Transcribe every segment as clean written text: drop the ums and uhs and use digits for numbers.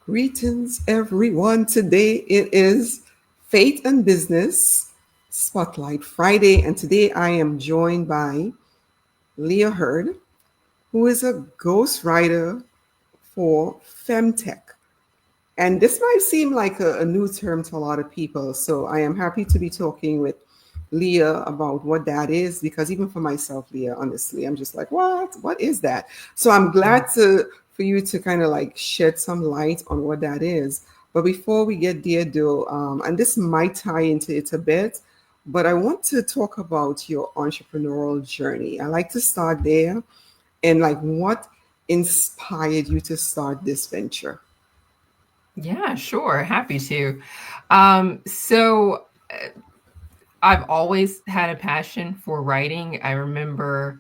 Greetings, everyone. Today it is Faith and Business Spotlight Friday, and today I am joined by Leah Hird, who is a ghostwriter for FemTech. And this might seem like a new term to a lot of people, so I am happy to be talking with Leah about what that is, because even for myself, Leah, honestly, I'm just like, what? What is that? So I'm glad to for you to kind of like shed some light on what that is. But before we get there, though, and this might tie into it a bit, but I want to talk about your entrepreneurial journey. I like to start there and like what inspired you to start this venture. Yeah, sure. Happy to. So I've always had a passion for writing. I remember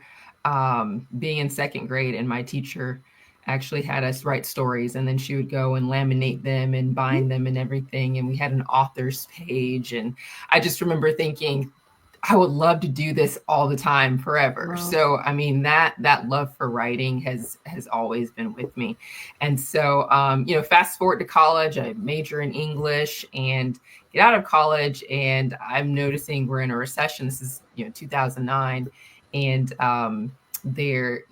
being in second grade, and my teacher actually had us write stories, and then she would go and laminate them and bind them and everything. And we had an author's page. And I just remember thinking, I would love to do this all the time forever. Wow. So I mean that love for writing has always been with me. And so fast forward to college, I major in English and get out of college, and I'm noticing we're in a recession. This is 2009. And there,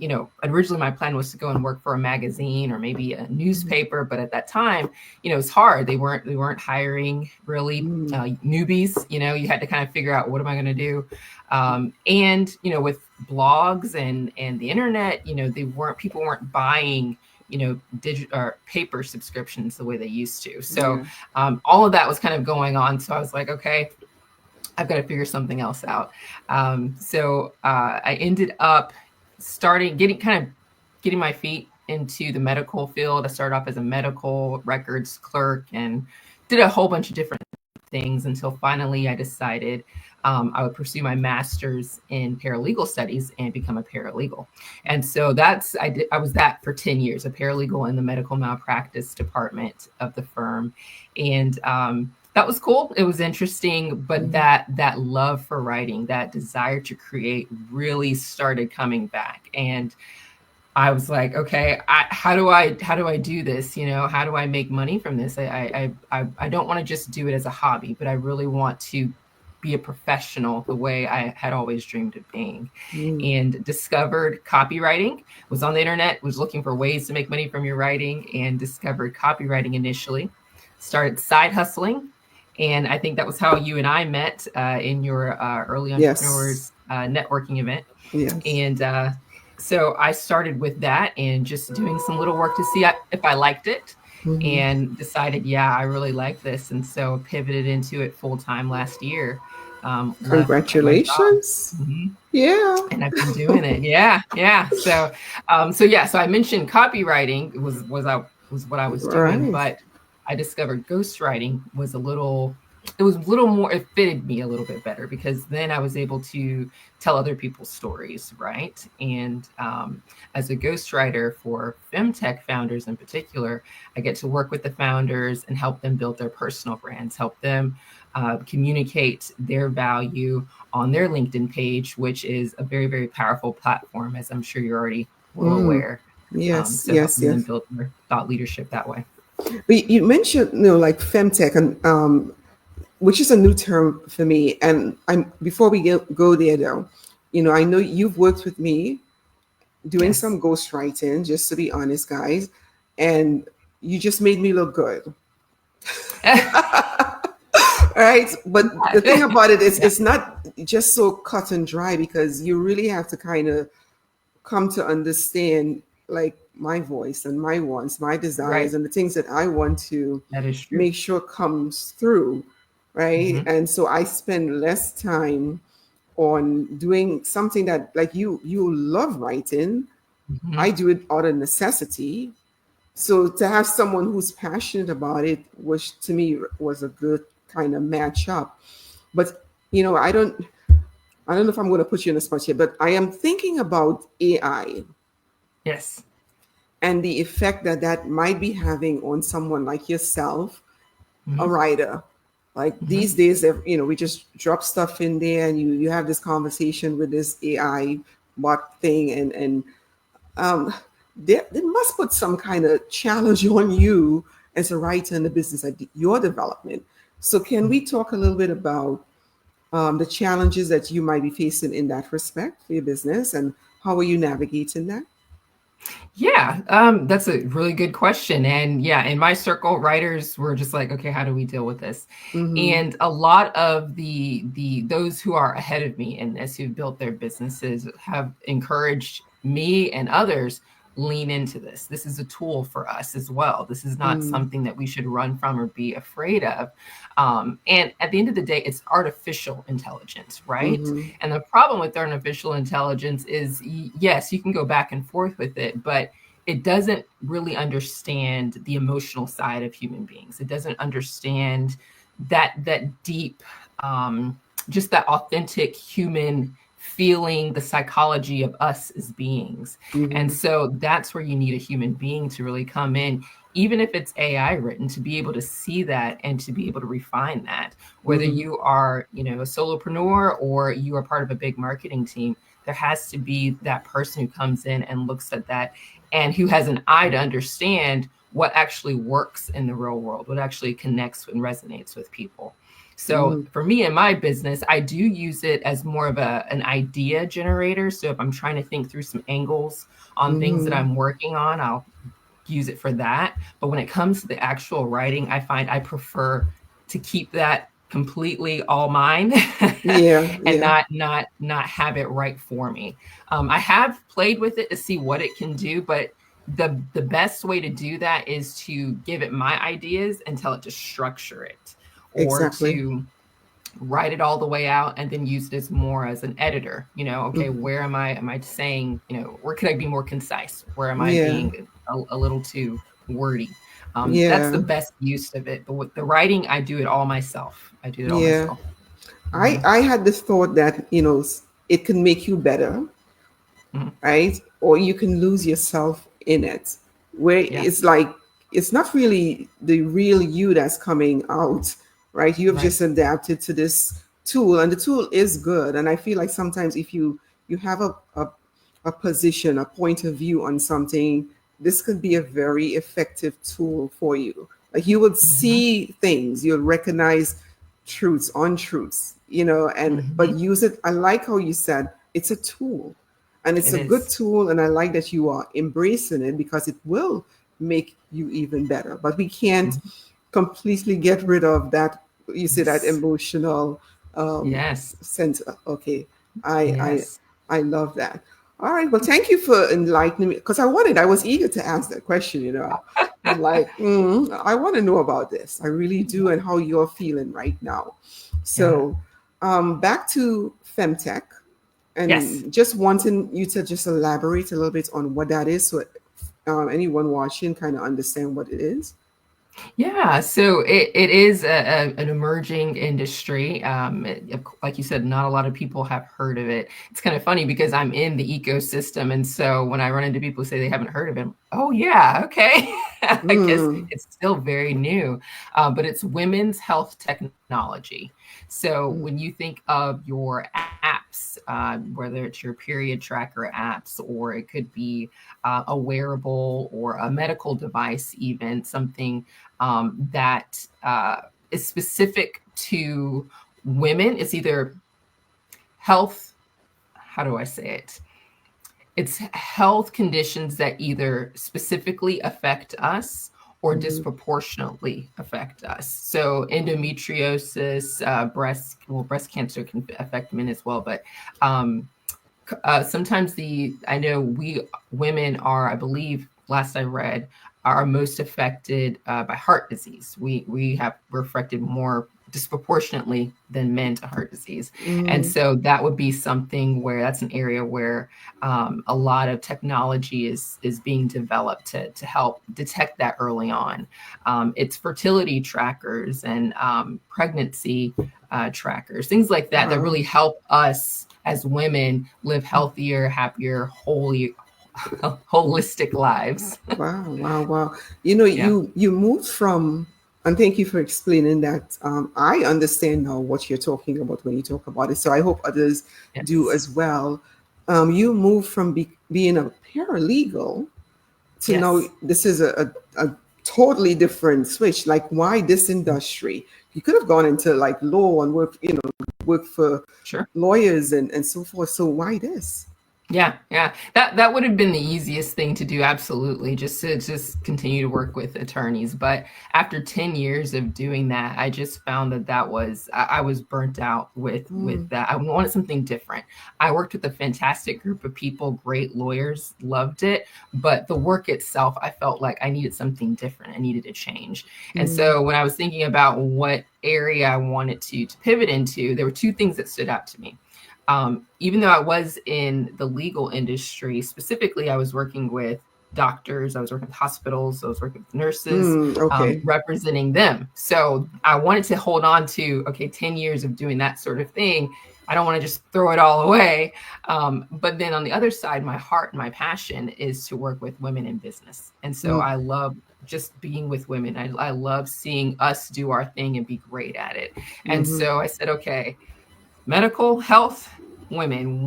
originally my plan was to go and work for a magazine or maybe a newspaper, but at that time, it's hard. They weren't hiring really newbies. You had to kind of figure out, what am I going to do? And with blogs and the internet, people weren't buying digital or paper subscriptions the way they used to. So all of that was kind of going on. So I was like, okay, I've got to figure something else out. So I ended up getting my feet into the medical field. I started off as a medical records clerk and did a whole bunch of different things until finally I decided I would pursue my master's in paralegal studies and become a paralegal. And so I was that for 10 years, a paralegal in the medical malpractice department of the firm. And that was cool. It was interesting, but that love for writing, that desire to create really started coming back. And I was like, okay, how do I do this? How do I make money from this? I don't want to just do it as a hobby, but I really want to be a professional the way I had always dreamed of being. And discovered copywriting, was on the internet, was looking for ways to make money from your writing, and discovered copywriting initially. Started side hustling. And I think that was how you and I met in your early entrepreneurs networking event. Yes. And so I started with that and just doing some little work to see if I liked it, and decided, yeah, I really like this. And so pivoted into it full time last year. Congratulations. Yeah. And I've been doing it. Yeah. Yeah. So I mentioned copywriting was what I was doing, but I discovered ghostwriting was a little more, it fitted me a little bit better, because then I was able to tell other people's stories, right? And as a ghostwriter for FemTech founders in particular, I get to work with the founders and help them build their personal brands, help them communicate their value on their LinkedIn page, which is a very, very powerful platform, as I'm sure you're already well aware. Yes, so yes, helping them build their thought leadership that way. But you mentioned, like FemTech, and which is a new term for me. And before we go there, though, I know you've worked with me doing some ghostwriting, just to be honest, guys, and you just made me look good. Right. But the thing about it is, it's not just so cut and dry, because you really have to kind of come to understand like my voice and my wants, my desires, and the things that I want to make sure comes through. Right. And so I spend less time on doing something that, like, you love writing. I do it out of necessity. So to have someone who's passionate about it, which to me was a good kind of match up. But I don't know if I'm going to put you in a spot here, but I am thinking about AI. Yes. And the effect that might be having on someone like yourself, a writer. Like these days, we just drop stuff in there, and you have this conversation with this AI bot thing, and they must put some kind of challenge on you as a writer in the business at your development. So can we talk a little bit about the challenges that you might be facing in that respect for your business, and how are you navigating that? Yeah, that's a really good question. And yeah, in my circle, writers were just like, okay, how do we deal with this? Mm-hmm. And a lot of the those who are ahead of me and as who've built their businesses have encouraged me and others lean into this. This is a tool for us as well. This is not Mm-hmm. something that we should run from or be afraid of. And at the end of the day, it's artificial intelligence, right? Mm-hmm. And the problem with artificial intelligence is, yes, you can go back and forth with it, but it doesn't really understand the emotional side of human beings. It doesn't understand that deep, just that authentic human feeling, the psychology of us as beings. And Mm-hmm. so that's where you need a human being to really come in, even if it's AI written, to be able to see that and to be able to refine that. Whether Mm-hmm. you are, a solopreneur or you are part of a big marketing team, there has to be that person who comes in and looks at that and who has an eye to understand what actually works in the real world, what actually connects and resonates with people. So Mm-hmm. for me in my business, I do use it as more of an idea generator. So if I'm trying to think through some angles on things that Mm-hmm. I'm working on, I'll use it for that. But when it comes to the actual writing, I find I prefer to keep that completely all mine Yeah, and yeah. not have it right for me. I have played with it to see what it can do, but the best way to do that is to give it my ideas and tell it to structure it, or Exactly. to write it all the way out and then use it as more as an editor. Okay, Mm-hmm. where am I saying, where could I be more concise? Where am I Yeah, being a little too wordy? That's the yeah, best use of it. But with the writing, I do it all myself. I do it all yeah. myself. I Mhm. I had this thought that it can make you better, Mhm. right? Or you can lose yourself in it, where Yeah. it's like it's not really the real you that's coming out, right? You have Right. just adapted to this tool, and the tool is good. And I feel like sometimes if you have a position, a point of view on something, this could be a very effective tool for you. Like you would Hmm. see things, you'll recognize truths, untruths, and but Hmm. use it. I like how you said it's a tool, and it's It a good is. tool, and I like that you are embracing it because it will make you even better. But we can't Mhm. completely get rid of that. You say that Yes. emotional Yes. center. Okay, I I Yes. I love that. All right. Well, thank you for enlightening me because I was eager to ask that question. I'm like, I want to know about this. I really do, Yeah. and how you're feeling right now. Yeah. So, back to FemTech, Yes. and just wanting you to just elaborate a little bit on what that is, so anyone watching kind of understand what it is. Yeah, so it is an emerging industry. Like you said, not a lot of people have heard of it. It's kind of funny because I'm in the ecosystem, and so when I run into people who say they haven't heard of it, oh yeah, okay, because Mm, it's still very new. But it's women's health technology. So mm, when you think of your apps, whether it's your period tracker apps, or it could be a wearable or a medical device, even something that is specific to women. It's either health, how do I say it? It's health conditions that either specifically affect us or mm, disproportionately affect us. So endometriosis, breast cancer can affect men as well, but um, sometimes I know we women are, I believe, last I read, are most affected by heart disease. We're affected more disproportionately than men to heart disease, and mm, so that would be something where that's an area where a lot of technology is being developed to help detect that early on. It's fertility trackers and pregnancy trackers, things like that wow. really help us as women live healthier, happier, holistic lives. Wow, wow, wow. Yeah. You moved from, and thank you for explaining that. I understand now what you're talking about when you talk about it. So I hope others do Yes. as well. You moved from being a paralegal to now Yes. this is totally different switch. Like, why this industry? You could have gone into like law and work for Sure. lawyers and so forth. So why this? Yeah, yeah. That would have been the easiest thing to do, absolutely, just to just continue to work with attorneys. But after 10 years of doing that, I just found that I was burnt out with that. I wanted something different. I worked with a fantastic group of people, great lawyers, loved it, but the work itself, I felt like I needed something different. I needed a change. And Mm, so when I was thinking about what area I wanted to pivot into, there were two things that stood out to me. Even though I was in the legal industry, specifically, I was working with doctors, I was working with hospitals, I was working with nurses, okay. representing them. So I wanted to hold on to, okay, 10 years of doing that sort of thing. I don't want to just throw it all away. But then on the other side, my heart and my passion is to work with women in business. And so Mm, I love just being with women. I love seeing us do our thing and be great at it. And mm-hmm, so I said, okay, medical health women,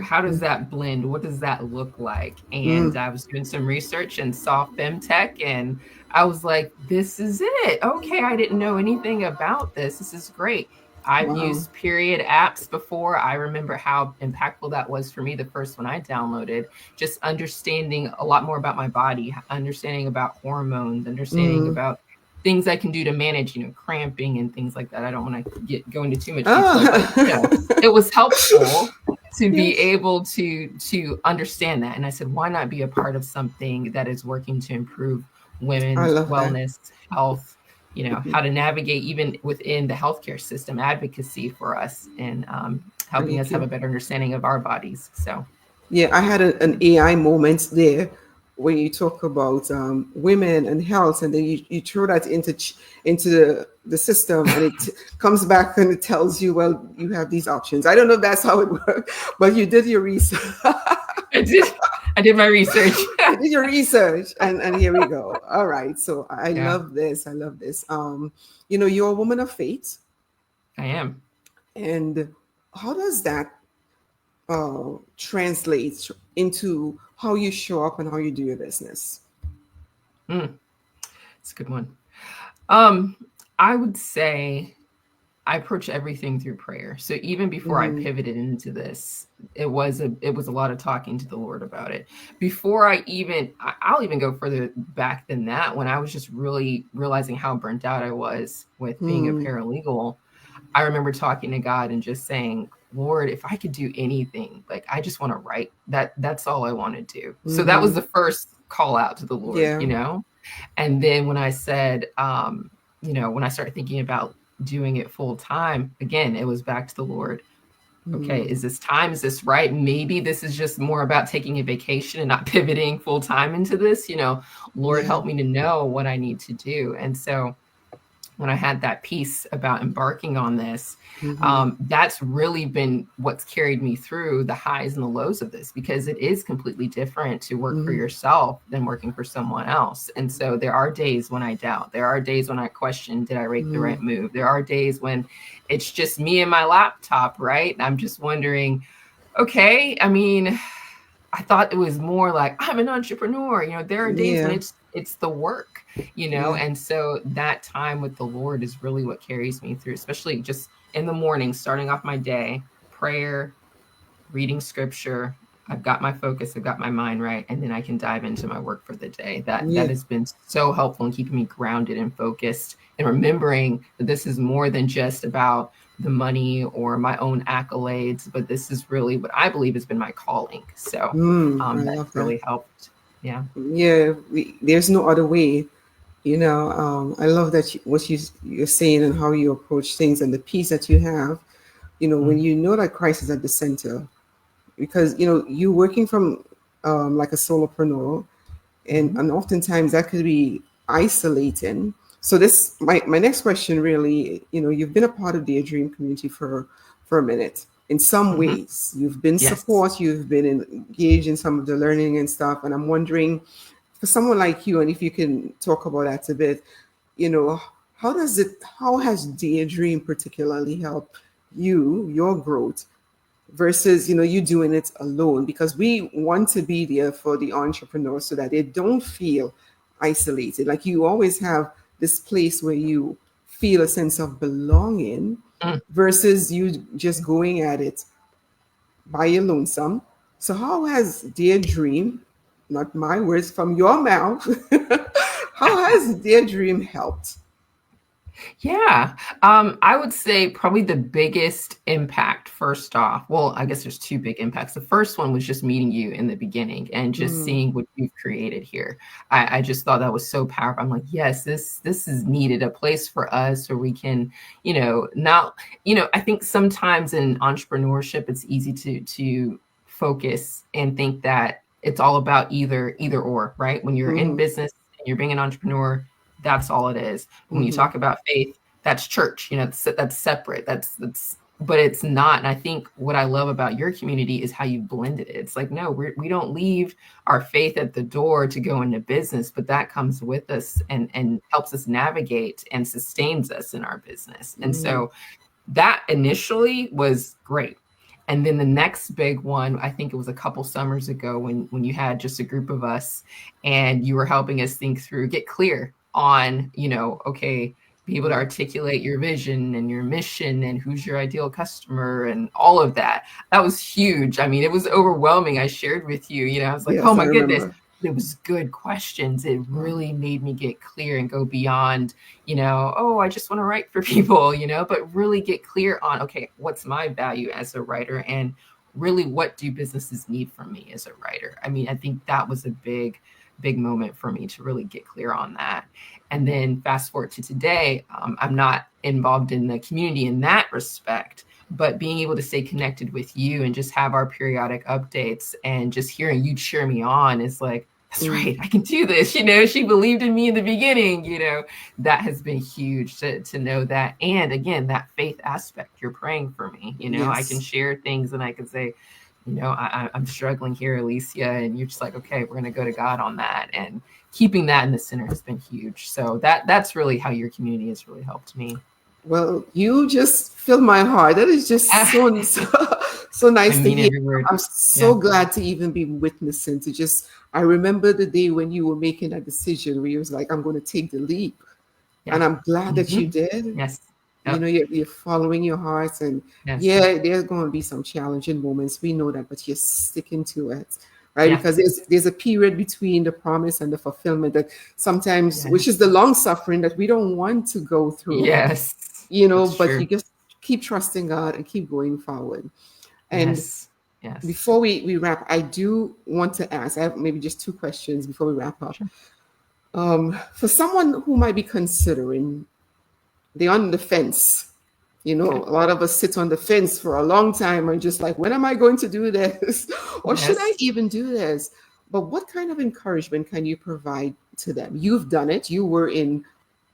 how does that blend, what does that look like? And mm, I was doing some research and saw FemTech, and I was like, this is it. Okay, I didn't know anything about this is great. I've wow. used period apps before. I remember how impactful that was for me the first one I downloaded, just understanding a lot more about my body, understanding about hormones, understanding Mm. about things I can do to manage, cramping and things like that. I don't want to go into too much detail, but Ah. it was helpful to be Yes, able to understand that. And I said, why not be a part of something that is working to improve I women's love that. wellness, health, Mhm. how to navigate even within the healthcare system, advocacy for us, and helping Thank us have you. a better understanding of our bodies. So, Yeah, I had an AI moment there when you talk about women and health, and then you throw that into the system, and it comes back and it tells you, well, you have these options. I don't know if that's how it works, but you did your research. I did. I did my research. You did your research, and here we go. All right, so I Yeah, love this. I love this. You're a woman of faith, I am. and how does that translate into how you show up and how you do your business? Mm, it's a good one. Um, I would say I approach everything through prayer. So even before I Mm, pivoted into this, it was a lot of talking to the Lord about it. Before I'll even go further back than that. When I was just really realizing how burnt out I was with being a mm, paralegal, I remember talking to God and just saying, Lord, if I could do anything, like I just want to write. That's all I want to do. So that was mm-hmm. the first call out to the Lord. Yeah. And then when I said, when I started thinking about doing it full time, again, it was back to the Lord. Okay, Mm, is this time? Is this right? Maybe this is just more about taking a vacation and not pivoting full time into this. Lord, yeah. help me to know what I need to do. And so when I had that piece about embarking on this, Mm-hmm. that's really been what's carried me through the highs and the lows of this, because it is completely different to work for Mm-hmm. yourself than working for someone else. And so there are days when I doubt. There are days when I question, did I make the Mm, right move? There are days when it's just me and my laptop, right? I'm just wondering, okay, I mean, I thought it was more like I'm an entrepreneur. There are days when yeah. it's the work, Yeah. and so that time with the Lord is really what carries me through, especially just in the morning, starting off my day, prayer, reading scripture. I've got my focus, I've got my mind right, and then I can dive into my work for the day. That Yeah. has been so helpful in keeping me grounded and focused, and remembering that this is more than just about the money or my own accolades, but this is really what I believe has been my calling. So I that's love that. really helped. Yeah. Yeah. There's no other way. I love that you're saying and how you approach things and the peace that you have. When Mm, you know that Christ is at the center, because you working from like a solopreneur, and mhm. oftentimes that could be isolating. So this my next question really, you've been a part of the Daredream community for a minute. In some Mhm. ways you've been Yes. support, you've been engaged in some of the learning and stuff, and I'm wondering, for someone like you, and if you can talk about that a bit, you know how has Daydream particularly helped your growth versus you doing it alone, because we want to be there for the entrepreneurs so that they don't feel isolated. Like you always have this place where you feel a sense of belonging Mm. versus you just going at it by your lonesome. So how has Daredream, not my words from your mouth, how has Daredream helped? Yeah, I would say probably the biggest impact, first off, well, I guess there's two big impacts. The first one was just meeting you in the beginning and just Mm, seeing what you've created here. I just thought that was so powerful. I'm like, yes, this is needed, a place for us where we can, not, I think sometimes in entrepreneurship, it's easy to focus and think that it's all about either or, right? When you're in mm-hmm, business and you're being an entrepreneur, that's all it is. When you mm-hmm, talk about faith, that's church, that's separate. But it's not. And I think what I love about your community is how you blended it. It's like, no, we don't leave our faith at the door to go into business, but that comes with us and helps us navigate and sustains us in our business. And mm-hmm, so that initially was great. And then the next big one, I think it was a couple summers ago when you had just a group of us and you were helping us think through, get clear on, okay, be able to articulate your vision and your mission and who's your ideal customer and all of that. That was huge. I mean, it was overwhelming. I shared with you, I was like, oh yes, I my goodness. remember. It was good questions. It Wow. really made me get clear and go beyond, oh, I just want to write for people, but really get clear on, okay, what's my value as a writer and really what do businesses need from me as a writer? I mean, I think that was a big moment for me to really get clear on that. And then fast forward to today, I'm not involved in the community in that respect, but being able to stay connected with you and just have our periodic updates and just hearing you cheer me on is like, that's Mm, right, I can do this. She believed in me in the beginning, that has been huge to know that. And again, that faith aspect, you're praying for me, I can yes. share things and I can say, I'm struggling here, Alicia. And you're just like, okay, we're going to go to God on that. And keeping that in the center has been huge. So that's really how your community has really helped me. Well, you just filled my heart. That is just so I nice to mean hear. every word. I'm Yeah. so glad to even be witnessing to just I remember the day when you were making that decision where you was like, I'm going to take the leap. And Yeah. I'm glad that you Mm-hmm. did. Yes. You know, Yep. you're following your heart, and Yes. yeah, there's going to be some challenging moments. We know that, but you're sticking to it, right? Yeah. Because there's a period between the promise and the fulfillment that sometimes, which is Yes. the long suffering that we don't want to go through, Yes. That's but you true. just keep trusting God and keep going forward. And Yes. Yes. before we wrap, I do want to ask, I have maybe just two questions before we wrap up. Sure. For someone who might be considering, they're on the fence. Okay. A lot of us sit on the fence for a long time and just like, when am I going to do this? Or should I Yes. even do this? But what kind of encouragement can you provide to them? You've done it. You were in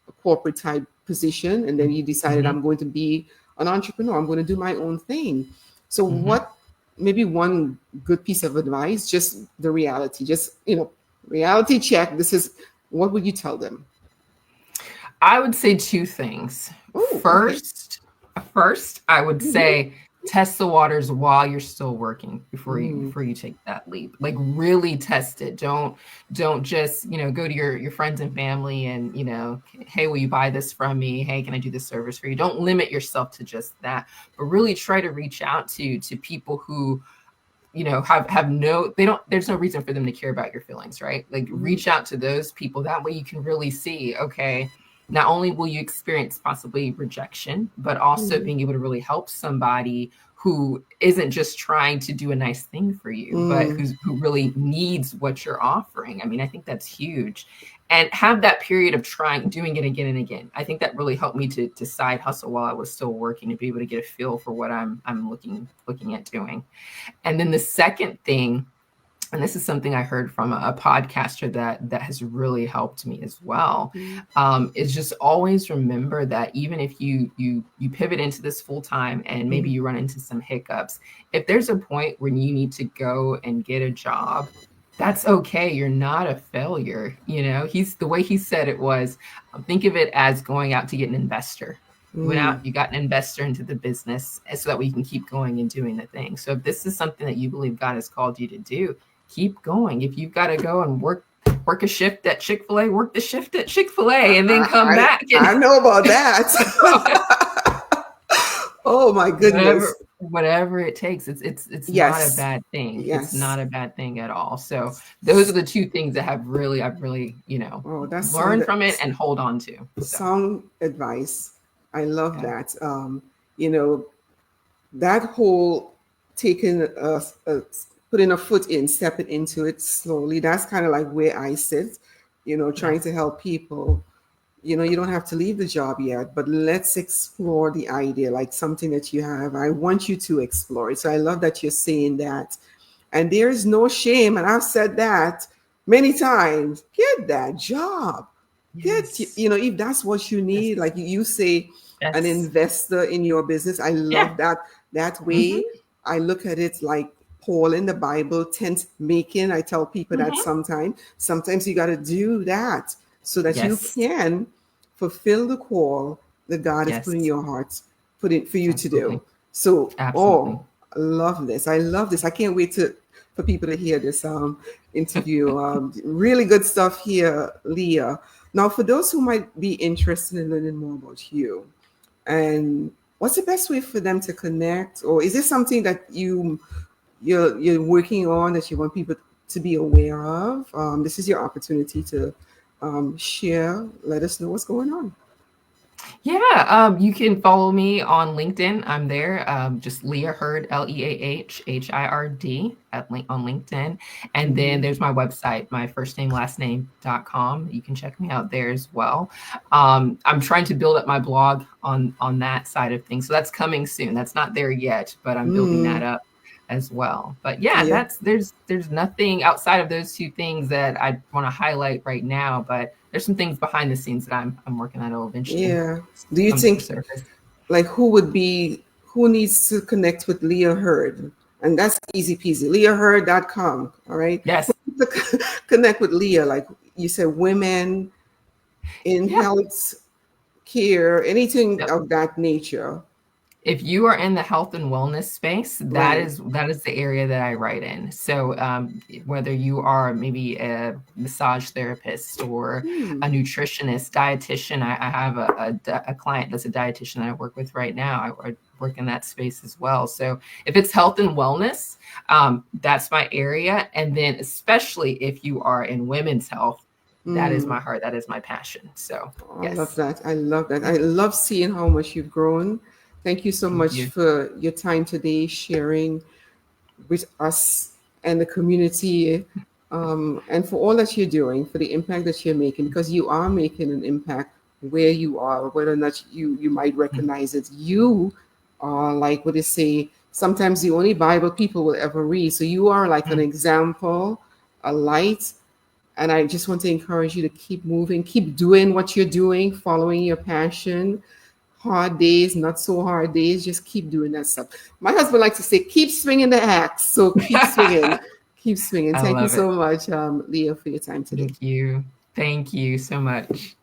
a corporate type position and then you decided, Mm-hmm. I'm going to be an entrepreneur. I'm going to do my own thing. So Mm-hmm. what, maybe one good piece of advice, just the reality, just, reality check. This is, what would you tell them? I would say two things. Oh, okay. First, I would say test the waters while you're still working before you Mm, before you take that leap. Like really test it. Don't just, go to your friends and family and, hey, will you buy this from me? Hey, can I do this service for you? Don't limit yourself to just that, but really try to reach out to people who have no, they don't, there's no reason for them to care about your feelings, right? Like mhm, reach out to those people. That way you can really see, okay, not only will you experience possibly rejection, but also mhm. being able to really help somebody who isn't just trying to do a nice thing for you, but Mm, who really needs what you're offering. I mean, I think that's huge. And have that period of trying, doing it again and again. I think that really helped me to side hustle while I was still working, to be able to get a feel for what I'm looking at doing. And then the second thing, and this is something I heard from a podcaster that has really helped me as well, mm, is just always remember that even if you pivot into this full time and maybe mm, you run into some hiccups, if there's a point when you need to go and get a job, that's okay. You're not a failure. He's the way he said it was, think of it as going out to get an investor. You went mm, out, you got an investor into the business so that we can keep going and doing the thing. So if this is something that you believe God has called you to do, keep going. If you've got to go and work work a shift at Chick-fil-A, work the shift at Chick-fil-A, and then come back. I And know about that. Oh my goodness. whatever it takes. It's not a Yes. bad thing. It's Yes. not a bad thing at all. So those are the two things that I've really, Oh, that's learned from it and hold on to. So sound advice. I love yeah. that. You know, that whole taking putting a foot in, stepping into it slowly. That's kind of like where I sit, trying to Yes. help people. You don't have to leave the job yet, but let's explore the idea, like something that you have. I want you to explore it. So I love that you're saying that. And there is no shame. And I've said that many times. Get that job. Yes. If that's what you need, Yes. like you say, an Yes. investor in your business. I Yeah. love that way. Mm-hmm. I look at it like Paul in the Bible, tent making. I tell people that Mm-hmm. sometimes you got to do that so that you Yes. can fulfill the call that God has put in Yes. your heart, put it for you to do. Absolutely. So, Absolutely. I love this. I love this. I can't wait for people to hear this interview. Really good stuff here, Leah. Now, for those who might be interested in learning more about you, and what's the best way for them to connect, or is this something that you're working on that you want people to be aware of? This is your opportunity to share. Let us know what's going on. Yeah, you can follow me on LinkedIn. I'm there. Just Leah Hird, LeahHird on LinkedIn. And then Mhm. there's my website, my first name, last name.com. You can check me out there as well. I'm trying to build up my blog on that side of things. So that's coming soon. That's not there yet, but I'm building that Mm, up as well. But yeah, yeah, there's nothing outside of those two things that I want to highlight right now, but there's some things behind the scenes that I'm working on that will eventually yeah. Do you come to the think surface. like who needs to connect with Leah Hird? And that's easy peasy. LeahHird.com. All right. Who Yes. needs to connect with Leah? Like you said, women in Yeah. health care, anything Yep. of that nature. If you are in the health and wellness space, Right. that is the area that I write in. So whether you are maybe a massage therapist or Hmm. a nutritionist, dietitian, I have a client that's a dietitian that I work with right now. I work in that space as well. So if it's health and wellness, that's my area. And then especially if you are in women's health, that is my Hmm. heart. That is my passion. So I love yes, that. I love that. I love seeing how much you've grown. Thank you so thank much you. for your time today, sharing with us and the community, and for all that you're doing, for the impact that you're making, because you are making an impact where you are, whether or not you might recognize it. You are like what they say, sometimes the only Bible people will ever read. So you are like an Mm. example, a light. And I just want to encourage you to keep moving, keep doing what you're doing, following your passion. Hard days, not so hard days, just keep doing that stuff. My husband likes to say, keep swinging the axe. So keep swinging, keep swinging. I Thank you love it. so much, Leah, for your time today. Thank you. Thank you so much.